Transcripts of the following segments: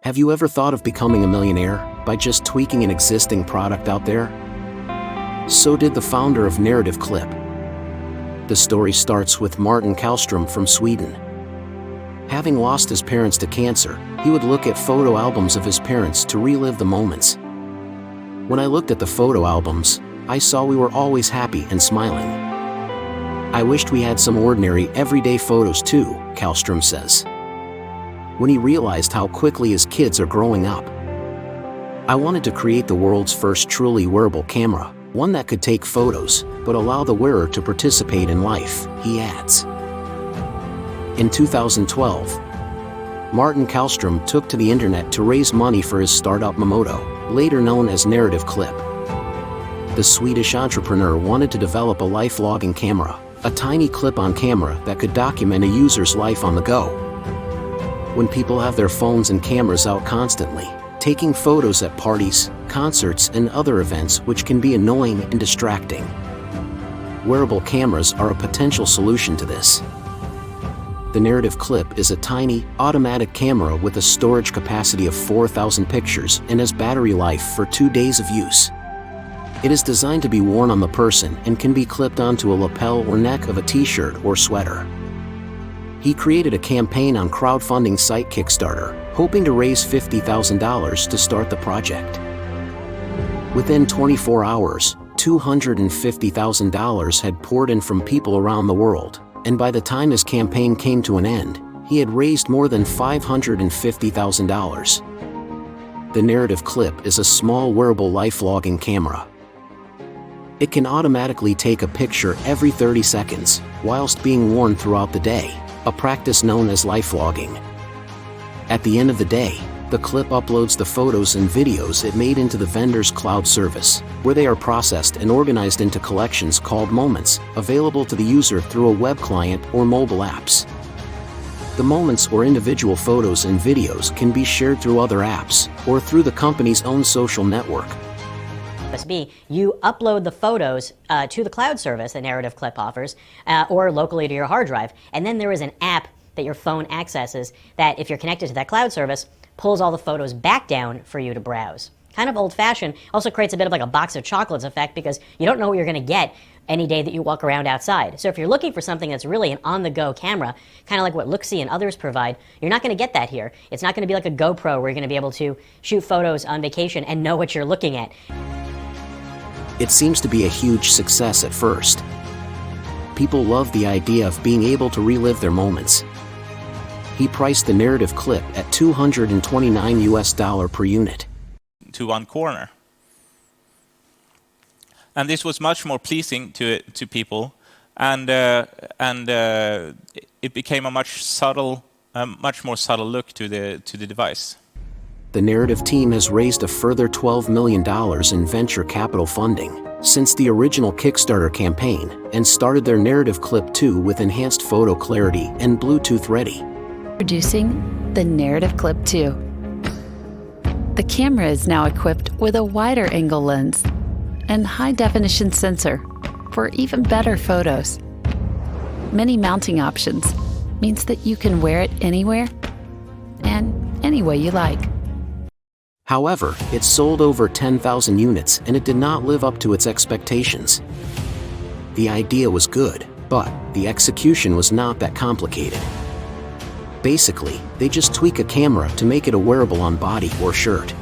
Have you ever thought of becoming a millionaire by just tweaking an existing product out there? So did the founder of Narrative Clip. The story starts with Martin Kallstrom from Sweden. Having lost his parents to cancer, he would look at photo albums of his parents to relive the moments. When I looked at the photo albums, I saw we were always happy and smiling. I wished we had some ordinary, everyday photos too, Kallstrom says. When he realized how quickly his kids are growing up. I wanted to create the world's first truly wearable camera, one that could take photos, but allow the wearer to participate in life, he adds. In 2012, Martin Kallstrom took to the internet to raise money for his startup Momoto, later known as Narrative Clip. The Swedish entrepreneur wanted to develop a life logging camera, a tiny clip-on camera that could document a user's life on the go. When people have their phones and cameras out constantly, taking photos at parties, concerts, and other events, which can be annoying and distracting. Wearable cameras are a potential solution to this. The Narrative Clip is a tiny, automatic camera with a storage capacity of 4,000 pictures and has battery life for 2 days of use. It is designed to be worn on the person and can be clipped onto a lapel or neck of a t-shirt or sweater. He created a campaign on crowdfunding site Kickstarter, hoping to raise $50,000 to start the project. Within 24 hours, $250,000 had poured in from people around the world, and by the time his campaign came to an end, he had raised more than $550,000. The Narrative Clip is a small wearable life logging camera. It can automatically take a picture every 30 seconds, whilst being worn throughout the day, a practice known as life logging. At the end of the day, the clip uploads the photos and videos it made into the vendor's cloud service, where they are processed and organized into collections called moments, available to the user through a web client or mobile apps. The moments or individual photos and videos can be shared through other apps, or through the company's own social network. USB, you upload the photos to the cloud service that Narrative Clip offers, or locally to your hard drive, and then there is an app that your phone accesses that, if you're connected to that cloud service, pulls all the photos back down for you to browse. Kind of old-fashioned, also creates a bit of like a box of chocolates effect because you don't know what you're going to get any day that you walk around outside. So if you're looking for something that's really an on-the-go camera, kind of like what Looksee and others provide, you're not going to get that here. It's not going to be like a GoPro where you're going to be able to shoot photos on vacation and know what you're looking at. It seems to be a huge success at first. People love the idea of being able to relive their moments. He priced the Narrative Clip at $229 per unit. To one corner. And this was much more pleasing to people, and it became a much more subtle look to the device. The Narrative team has raised a further $12 million in venture capital funding since the original Kickstarter campaign, and started their Narrative Clip 2 with enhanced photo clarity and Bluetooth ready. Introducing the Narrative Clip 2. The camera is now equipped with a wider angle lens and high-definition sensor for even better photos. Many mounting options means that you can wear it anywhere and any way you like. However, it sold over 10,000 units and it did not live up to its expectations. The idea was good, but the execution was not that complicated. Basically, they just tweak a camera to make it a wearable on body or shirt.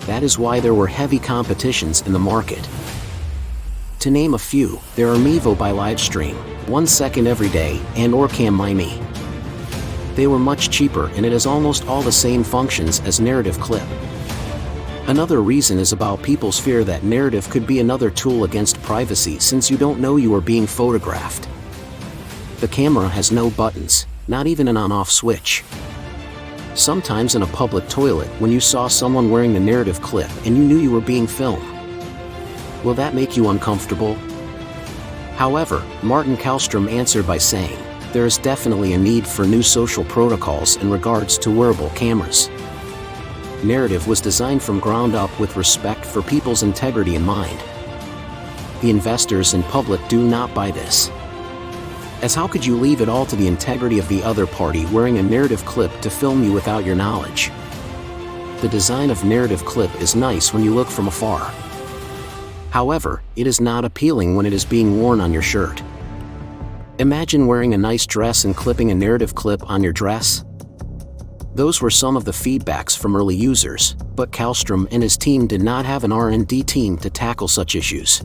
That is why there were heavy competitions in the market. To name a few, there are Mevo by Livestream, 1 second every day, and Orcam My.Me. They were much cheaper and it has almost all the same functions as Narrative Clip. Another reason is about people's fear that Narrative could be another tool against privacy since you don't know you are being photographed. The camera has no buttons, not even an on-off switch. Sometimes in a public toilet when you saw someone wearing the Narrative Clip and you knew you were being filmed. Will that make you uncomfortable? However, Martin Kallstrom answered by saying, there is definitely a need for new social protocols in regards to wearable cameras. Narrative was designed from ground up with respect for people's integrity in mind. The investors and public do not buy this. As how could you leave it all to the integrity of the other party wearing a Narrative Clip to film you without your knowledge? The design of narrative clip is nice when you look from afar. However, it is not appealing when it is being worn on your shirt. Imagine wearing a nice dress and clipping a narrative clip on your dress. Those were some of the feedbacks from early users, but Kallstrom and his team did not have an R&D team to tackle such issues.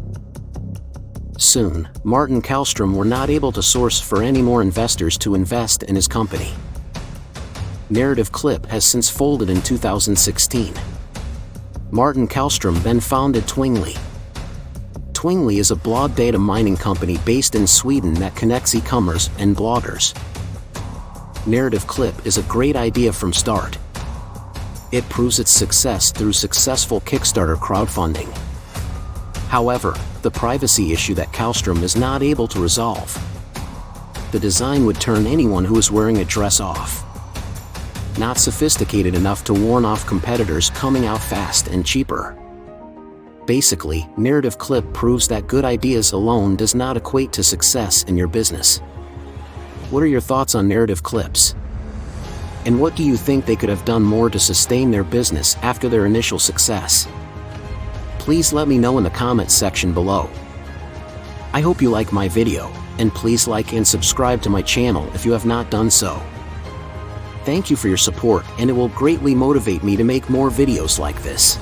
Soon, Martin Kallstrom were not able to source for any more investors to invest in his company. Narrative Clip has since folded in 2016. Martin Kallstrom then founded Twingly. Twingly is a blog data mining company based in Sweden that connects e-commerce and bloggers. Narrative Clip is a great idea from start. It proves its success through successful Kickstarter crowdfunding. However, the privacy issue that Kallstrom is not able to resolve. The design would turn anyone who is wearing a dress off. Not sophisticated enough to warn off competitors coming out fast and cheaper. Basically, Narrative Clip proves that good ideas alone does not equate to success in your business. What are your thoughts on narrative clips? And what do you think they could have done more to sustain their business after their initial success? Please let me know in the comments section below. I hope you like my video, and please like and subscribe to my channel if you have not done so. Thank you for your support, and it will greatly motivate me to make more videos like this.